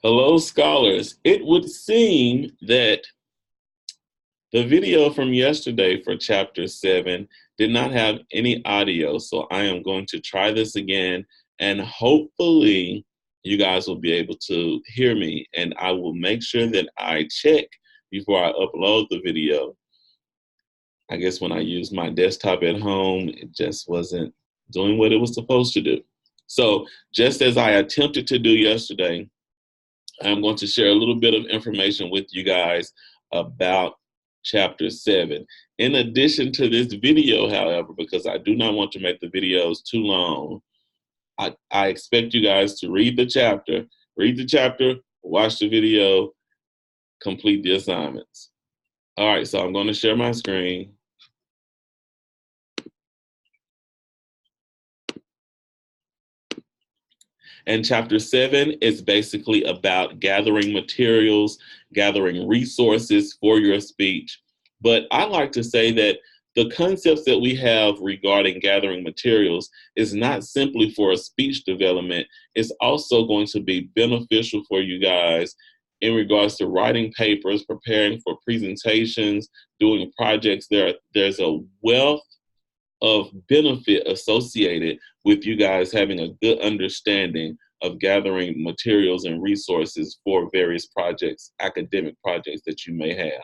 Hello, scholars. It would seem that the video from yesterday for chapter 7 did not have any audio, so I am going to try this again, and hopefully you guys will be able to hear me, and I will make sure that I check before I upload the video. I guess when I used my desktop at home, it just wasn't doing what it was supposed to do. So just as I attempted to do yesterday, I'm going to share a little bit of information with you guys about chapter 7. In addition to this video, however, because I do not want to make the videos too long, I expect you guys to read the chapter, watch the video, complete the assignments. All right, so I'm going to share my screen. And chapter 7 is basically about gathering materials, gathering resources for your speech. But I like to say that the concepts that we have regarding gathering materials is not simply for a speech development, it's also going to be beneficial for you guys in regards to writing papers, preparing for presentations, doing projects. There's a wealth of benefit associated with you guys having a good understanding of gathering materials and resources for various projects, academic projects that you may have.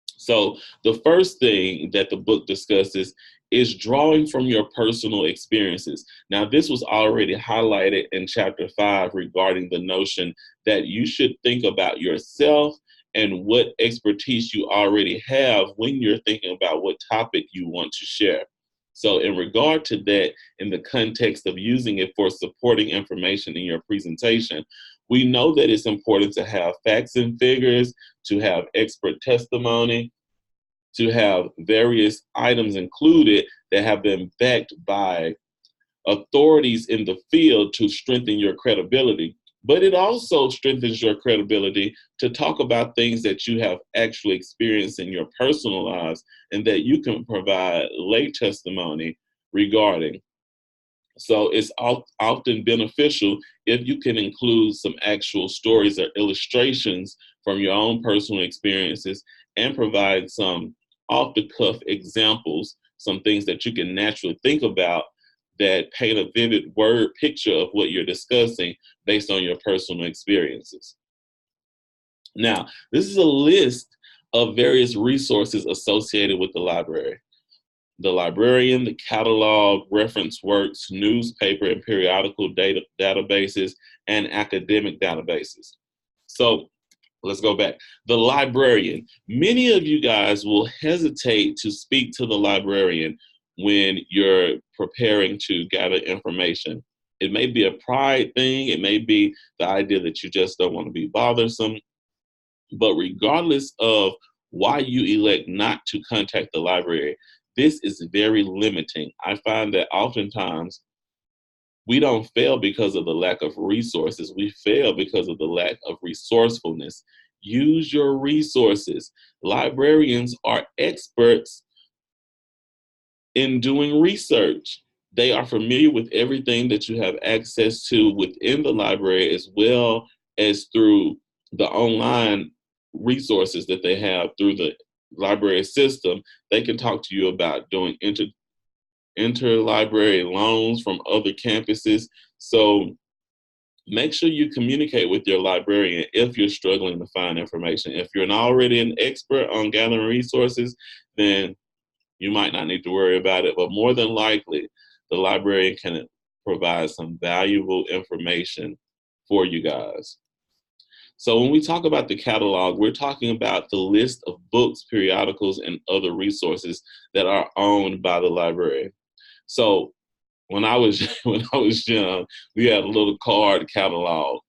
So the first thing that the book discusses is drawing from your personal experiences. Now, this was already highlighted in chapter 5 regarding the notion that you should think about yourself and what expertise you already have when you're thinking about what topic you want to share. So in regard to that, in the context of using it for supporting information in your presentation, we know that it's important to have facts and figures, to have expert testimony, to have various items included that have been backed by authorities in the field to strengthen your credibility. But it also strengthens your credibility to talk about things that you have actually experienced in your personal lives and that you can provide lay testimony regarding. So it's often beneficial if you can include some actual stories or illustrations from your own personal experiences and provide some off-the-cuff examples, some things that you can naturally think about that paint a vivid word picture of what you're discussing based on your personal experiences. Now, this is a list of various resources associated with the library. The librarian, the catalog, reference works, newspaper and periodical databases, and academic databases. So let's go back. The librarian. Many of you guys will hesitate to speak to the librarian when you're preparing to gather information. It may be a pride thing. It may be the idea that you just don't want to be bothersome. But regardless of why you elect not to contact the library, this is very limiting. I find that oftentimes we don't fail because of the lack of resources. We fail because of the lack of resourcefulness. Use your resources. Librarians are experts in doing research. They are familiar with everything that you have access to within the library as well as through the online resources that they have through the library system. They can talk to you about doing interlibrary loans from other campuses. So make sure you communicate with your librarian if you're struggling to find information. If you're already an expert on gathering resources, then you might not need to worry about it, but more than likely, the librarian can provide some valuable information for you guys. So when we talk about the catalog, we're talking about the list of books, periodicals, and other resources that are owned by the library. So when I was young, we had a little card catalog,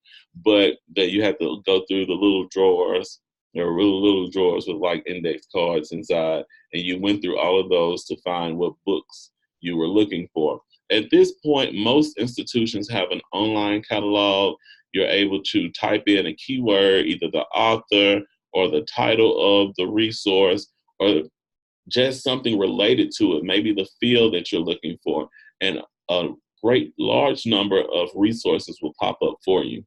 but that you had to go through the little drawers. There were little drawers with like index cards inside, and you went through all of those to find what books you were looking for. At this point, most institutions have an online catalog. You're able to type in a keyword, either the author or the title of the resource, or just something related to it, maybe the field that you're looking for, and a great large number of resources will pop up for you.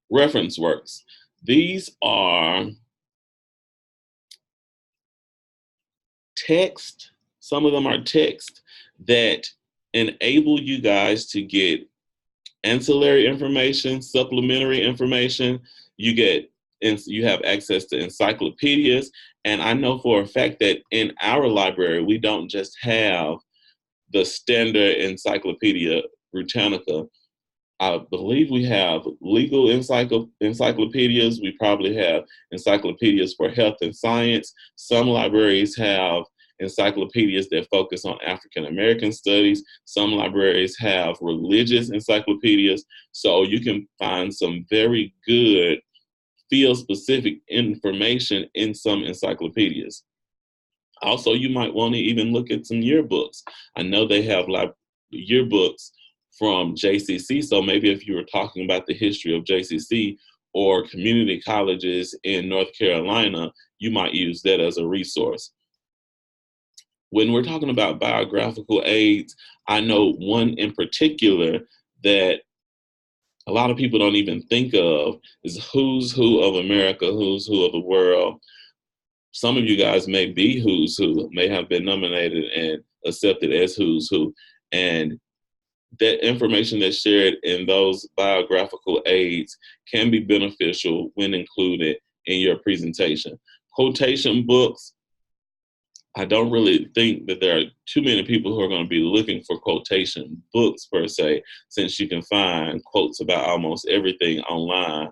Reference works. These are text, some of them are text that enable you guys to get ancillary information, supplementary information. You get, and you have access to encyclopedias. And I know for a fact that in our library, we don't just have the standard Encyclopedia Britannica. I believe we have legal encyclopedias. We probably have encyclopedias for health and science. Some libraries have encyclopedias that focus on African American studies. Some libraries have religious encyclopedias. So you can find some very good field specific information in some encyclopedias. Also, you might want to even look at some yearbooks. I know they have like yearbooks from JCC. So maybe if you were talking about the history of JCC or community colleges in North Carolina, you might use that as a resource. When we're talking about biographical aids, I know one in particular that a lot of people don't even think of is Who's Who of America, Who's Who of the World. Some of you guys may be Who's Who, may have been nominated and accepted as Who's Who. And that information that's shared in those biographical aids can be beneficial when included in your presentation. Quotation books, I don't really think that there are too many people who are going to be looking for quotation books per se, since you can find quotes about almost everything online.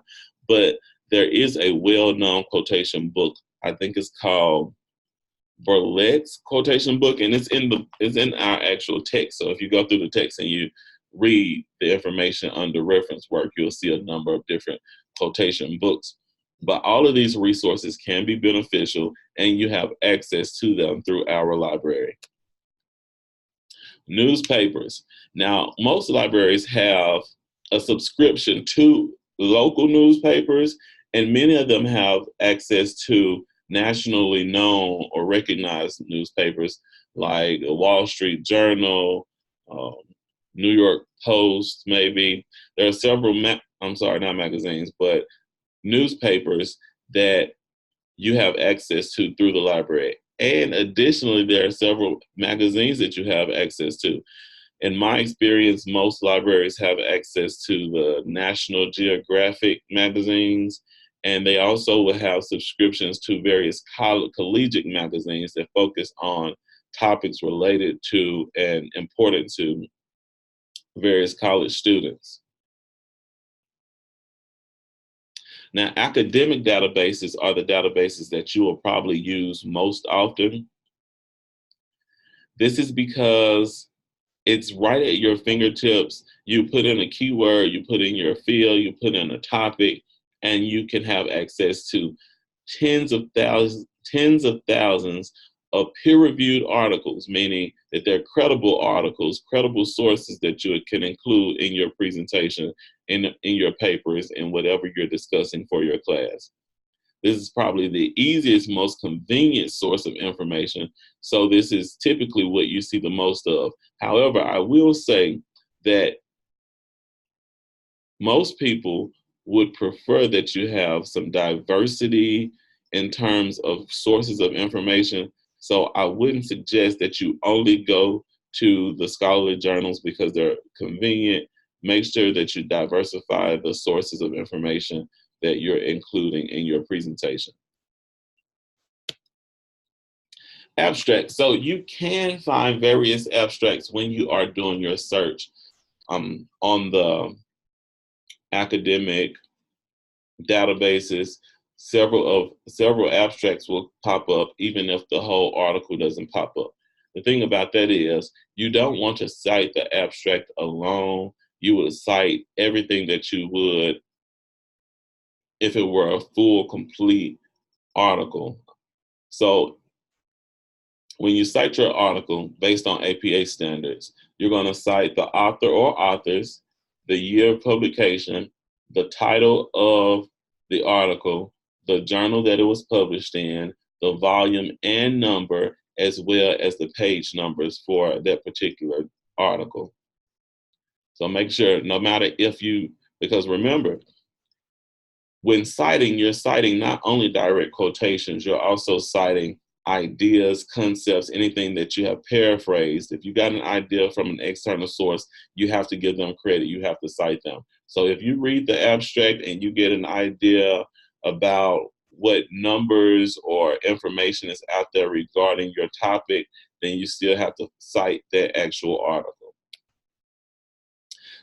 But there is a well-known quotation book. I think it's called Burlett's quotation book, and it's in our actual text. So if you go through the text and you read the information under reference work, you'll see a number of different quotation books. But all of these resources can be beneficial, and you have access to them through our library. Newspapers. Now, most libraries have a subscription to local newspapers, and many of them have access to nationally known or recognized newspapers like the Wall Street Journal, New York Post, maybe. There are several, I'm sorry, not magazines, but newspapers that you have access to through the library. And additionally, there are several magazines that you have access to. In my experience, most libraries have access to the National Geographic magazines, and they also will have subscriptions to various collegiate magazines that focus on topics related to and important to various college students. Now, academic databases are the databases that you will probably use most often. This is because it's right at your fingertips. You put in a keyword, you put in your field, you put in a topic, and you can have access to tens of thousands of peer-reviewed articles, meaning that they're credible articles, credible sources that you can include in your presentation, in your papers, and whatever you're discussing for your class. This is probably the easiest, most convenient source of information. So this is typically what you see the most of. However, I will say that most people would prefer that you have some diversity in terms of sources of information. So I wouldn't suggest that you only go to the scholarly journals because they're convenient. Make sure that you diversify the sources of information that you're including in your presentation. Abstracts. So you can find various abstracts when you are doing your search on the academic databases. Several abstracts will pop up even if the whole article doesn't pop up. The thing about that is you don't want to cite the abstract alone. You would cite everything that you would if it were a full, complete article. So when you cite your article based on APA standards, you're going to cite the author or authors, the year of publication, the title of the article, the journal that it was published in, the volume and number, as well as the page numbers for that particular article. So make sure, no matter if you, because remember, when citing, you're citing not only direct quotations, you're also citing ideas, concepts, anything that you have paraphrased. If you got an idea from an external source, you have to give them credit. You have to cite them. So if you read the abstract and you get an idea about what numbers or information is out there regarding your topic, then you still have to cite that actual article.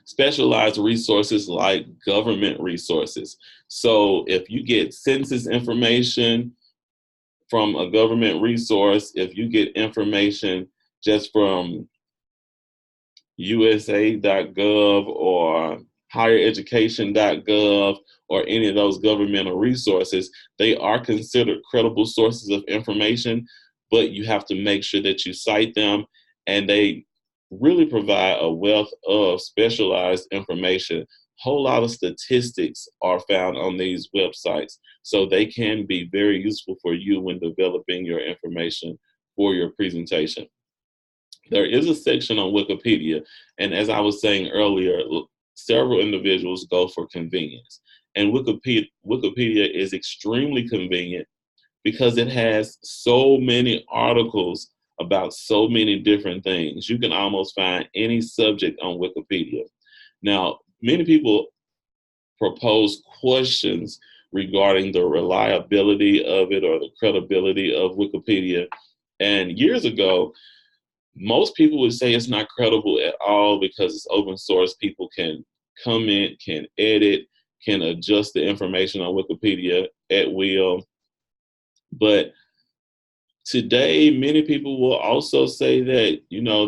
Specialized resources like government resources. So if you get census information from a government resource, if you get information just from USA.gov or highereducation.gov or any of those governmental resources, they are considered credible sources of information, but you have to make sure that you cite them, and they really provide a wealth of specialized information. A whole lot of statistics are found on these websites, so they can be very useful for you when developing your information for your presentation. There is a section on Wikipedia, and as I was saying earlier, several individuals go for convenience. And Wikipedia is extremely convenient because it has so many articles about so many different things. You can almost find any subject on Wikipedia. Now, many people propose questions regarding the reliability of it or the credibility of Wikipedia. And years ago, most people would say it's not credible at all because it's open source. People can comment, can edit, can adjust the information on Wikipedia at will. But today, many people will also say that,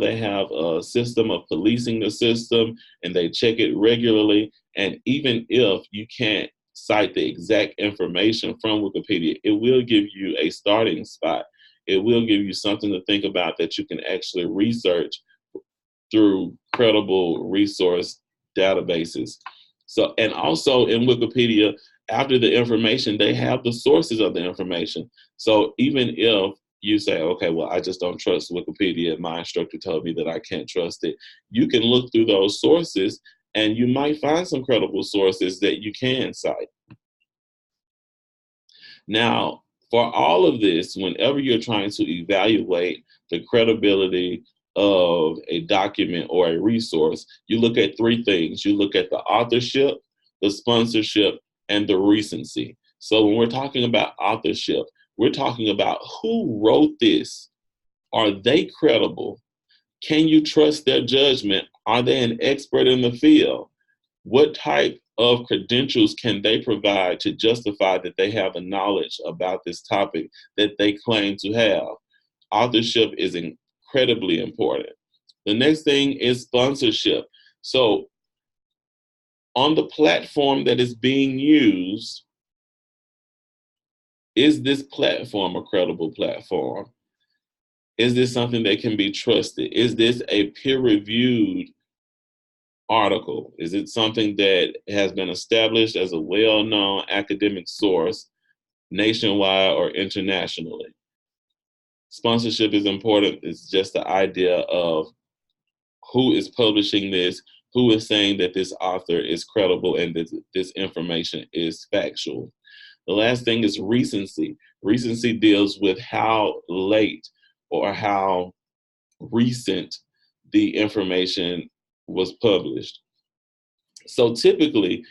they have a system of policing the system and they check it regularly. And even if you can't cite the exact information from Wikipedia, it will give you a starting spot. It will give you something to think about that you can actually research through credible resource databases. So, and also in Wikipedia, after the information, they have the sources of the information. So even if you say, okay, well, I just don't trust Wikipedia, my instructor told me that I can't trust it, you can look through those sources and you might find some credible sources that you can cite. Now, for all of this, whenever you're trying to evaluate the credibility of a document or a resource, you look at three things. You look at the authorship, the sponsorship, and the recency. So when we're talking about authorship, we're talking about who wrote this. Are they credible? Can you trust their judgment? Are they an expert in the field? What type of credentials can they provide to justify that they have a knowledge about this topic that they claim to have? Authorship is incredibly important. The next thing is sponsorship. So on the platform that is being used, is this platform a credible platform? Is this something that can be trusted? Is this a peer-reviewed article? Is it something that has been established as a well-known academic source nationwide or internationally? Sponsorship is important. It's just the idea of who is publishing this, who is saying that this author is credible and that this information is factual. The last thing is recency. Recency deals with how late or how recent the information was published. So typically,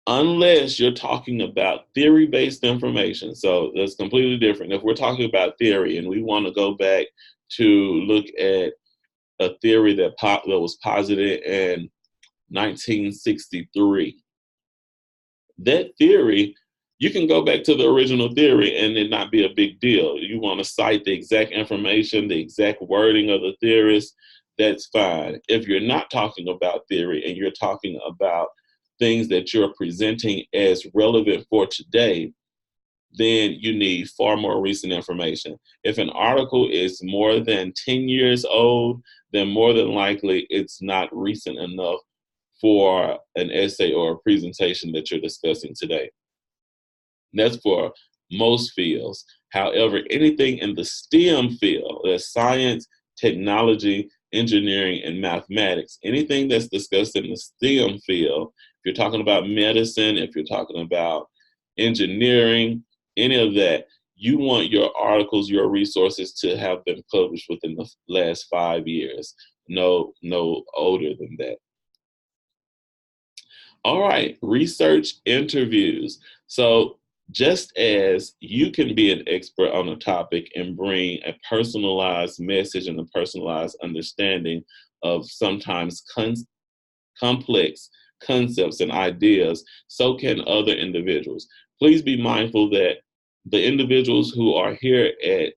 unless you're talking about theory-based information, so that's completely different. If we're talking about theory and we want to go back to look at a theory that was posited in 1963, that theory, you can go back to the original theory and it not be a big deal. You want to cite the exact information, the exact wording of the theorist, that's fine. If you're not talking about theory and you're talking about things that you're presenting as relevant for today, then you need far more recent information. If an article is more than 10 years old, then more than likely it's not recent enough for an essay or a presentation that you're discussing today. That's for most fields. However, anything in the STEM field, that's science, technology, engineering, and mathematics, anything that's discussed in the STEM field, if you're talking about medicine, if you're talking about engineering, any of that. You want your articles, your resources to have been published within the last 5 years. No older than that. All right, research interviews. So just as you can be an expert on a topic and bring a personalized message and a personalized understanding of sometimes complex concepts and ideas, so can other individuals. Please be mindful that the individuals who are here at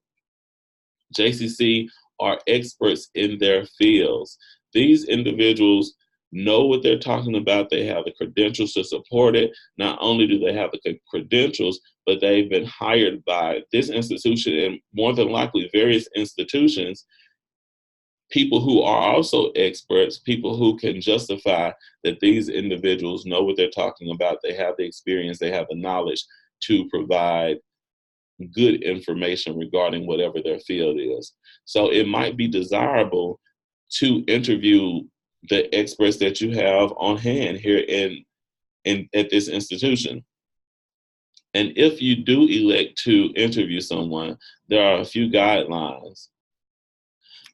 JCC are experts in their fields. These individuals know what they're talking about. They have the credentials to support it. Not only do they have the credentials, but they've been hired by this institution and more than likely various institutions, people who are also experts, people who can justify that these individuals know what they're talking about. They have the experience, they have the knowledge to provide good information regarding whatever their field is. So it might be desirable to interview the experts that you have on hand here in at this institution. And if you do elect to interview someone, there are a few guidelines.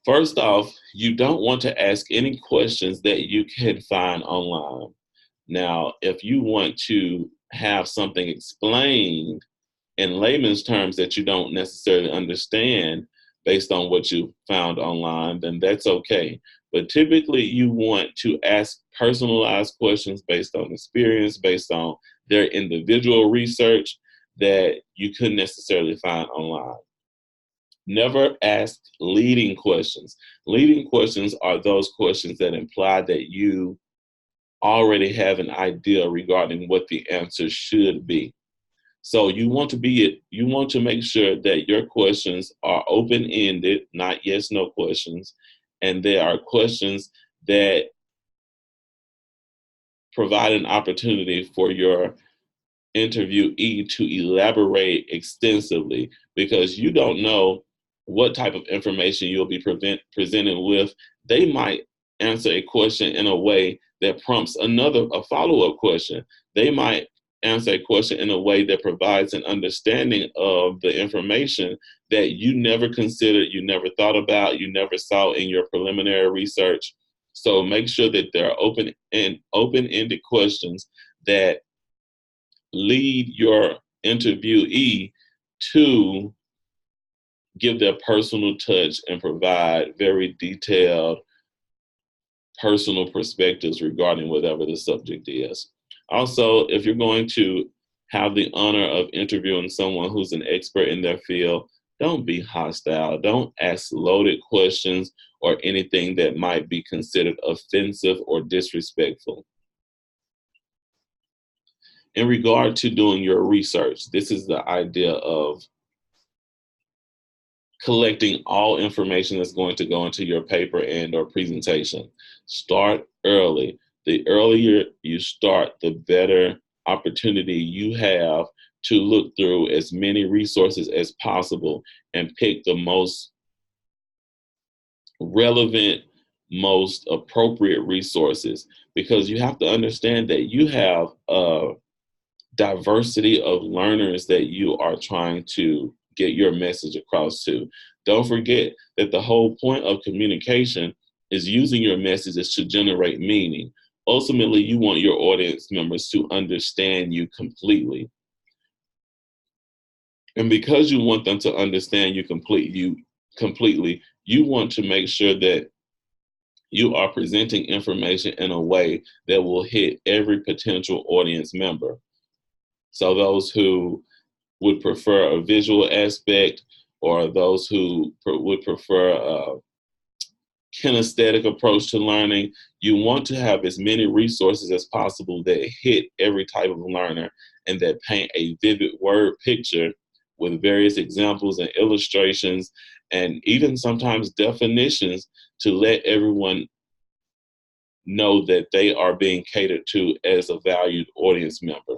First off, you don't want to ask any questions that you can find online. Now, if you want to have something explained in layman's terms that you don't necessarily understand based on what you found online, then that's okay. But typically you want to ask personalized questions based on experience, based on their individual research that you couldn't necessarily find online. Never ask leading questions. Leading questions are those questions that imply that you already have an idea regarding what the answer should be. So you want to make sure that your questions are open-ended, not yes, no questions, and they are questions that provide an opportunity for your interviewee to elaborate extensively, because you don't know what type of information you'll be presented with. They might answer a question in a way that prompts a follow-up question. They might answer a question in a way that provides an understanding of the information that you never considered, you never thought about, you never saw in your preliminary research. So make sure that there are open-ended questions that lead your interviewee to give their personal touch and provide very detailed personal perspectives regarding whatever the subject is. Also, if you're going to have the honor of interviewing someone who's an expert in their field, don't be hostile. Don't ask loaded questions or anything that might be considered offensive or disrespectful. In regard to doing your research, this is the idea of collecting all information that's going to go into your paper and or presentation. Start early. The earlier you start, the better opportunity you have to look through as many resources as possible and pick the most relevant, most appropriate resources, because you have to understand that you have a diversity of learners that you are trying to get your message across to. Don't forget that the whole point of communication is using your messages to generate meaning. Ultimately, you want your audience members to understand you completely. And because you want them to understand you completely, you want to make sure that you are presenting information in a way that will hit every potential audience member. So those who would prefer a visual aspect, or those who would prefer a kinesthetic approach to learning, you want to have as many resources as possible that hit every type of learner and that paint a vivid word picture with various examples and illustrations and even sometimes definitions to let everyone know that they are being catered to as a valued audience member.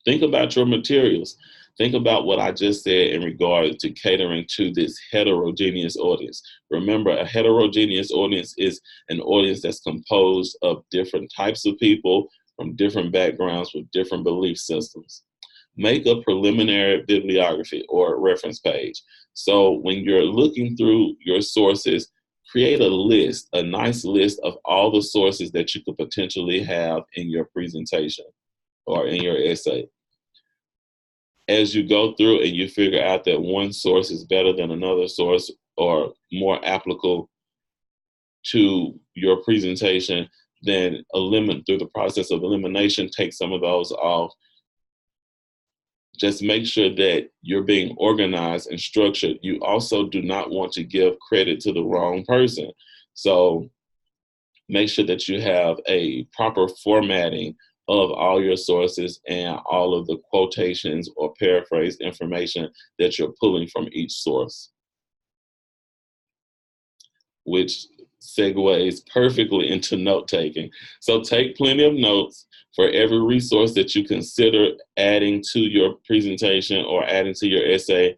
Think about your materials. Think about what I just said in regard to catering to this heterogeneous audience. Remember, a heterogeneous audience is an audience that's composed of different types of people from different backgrounds with different belief systems. make a preliminary bibliography or reference page. So when you're looking through your sources, create a list, a nice list of all the sources that you could potentially have in your presentation or in your essay. As you go through and you figure out that one source is better than another source or more applicable to your presentation, then eliminate through the process of elimination, take some of those off. Just make sure that you're being organized and structured. You also do not want to give credit to the wrong person. So make sure that you have a proper formatting of all your sources and all of the quotations or paraphrased information that you're pulling from each source, which segues perfectly into note taking. So take plenty of notes for every resource that you consider adding to your presentation or adding to your essay.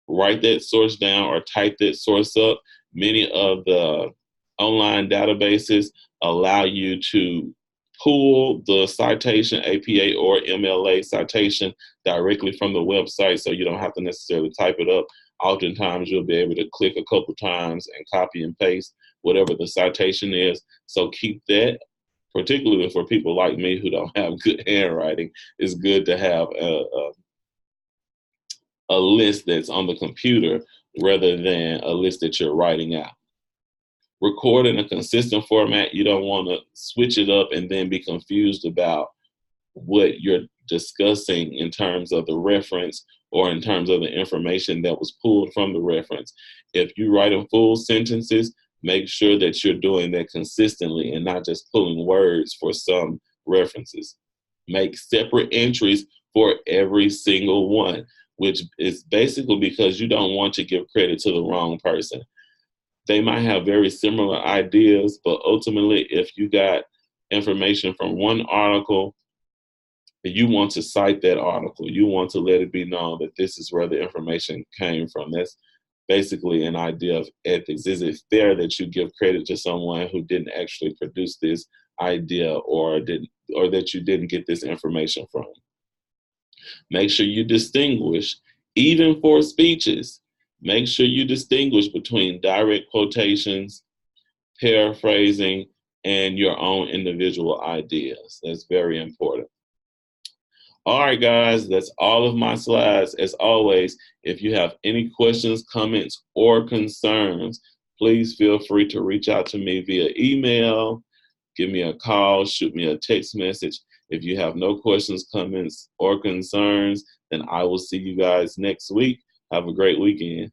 Write that source down or type that source up. Many of the online databases allow you to pull the citation, APA or MLA citation, directly from the website, so you don't have to necessarily type it up. Oftentimes you'll be able to click a couple times and copy and paste whatever the citation is. So keep that, particularly for people like me who don't have good handwriting. It's good to have a list that's on the computer rather than a list that you're writing out. Record in a consistent format. You don't want to switch it up and then be confused about what you're discussing in terms of the reference or in terms of the information that was pulled from the reference. If you write in full sentences, make sure that you're doing that consistently and not just pulling words for some references. Make separate entries for every single one, which is basically because you don't want to give credit to the wrong person. They might have very similar ideas, but ultimately, if you got information from one article, you want to cite that article. You want to let it be known that this is where the information came from. That's basically an idea of ethics. Is it fair that you give credit to someone who didn't actually produce this idea or that you didn't get this information from? Make sure you distinguish, even for speeches, make sure you distinguish between direct quotations, paraphrasing, and your own individual ideas. That's very important. All right, guys, that's all of my slides. As always, if you have any questions, comments, or concerns, please feel free to reach out to me via email, give me a call, shoot me a text message. If you have no questions, comments, or concerns, then I will see you guys next week. Have a great weekend.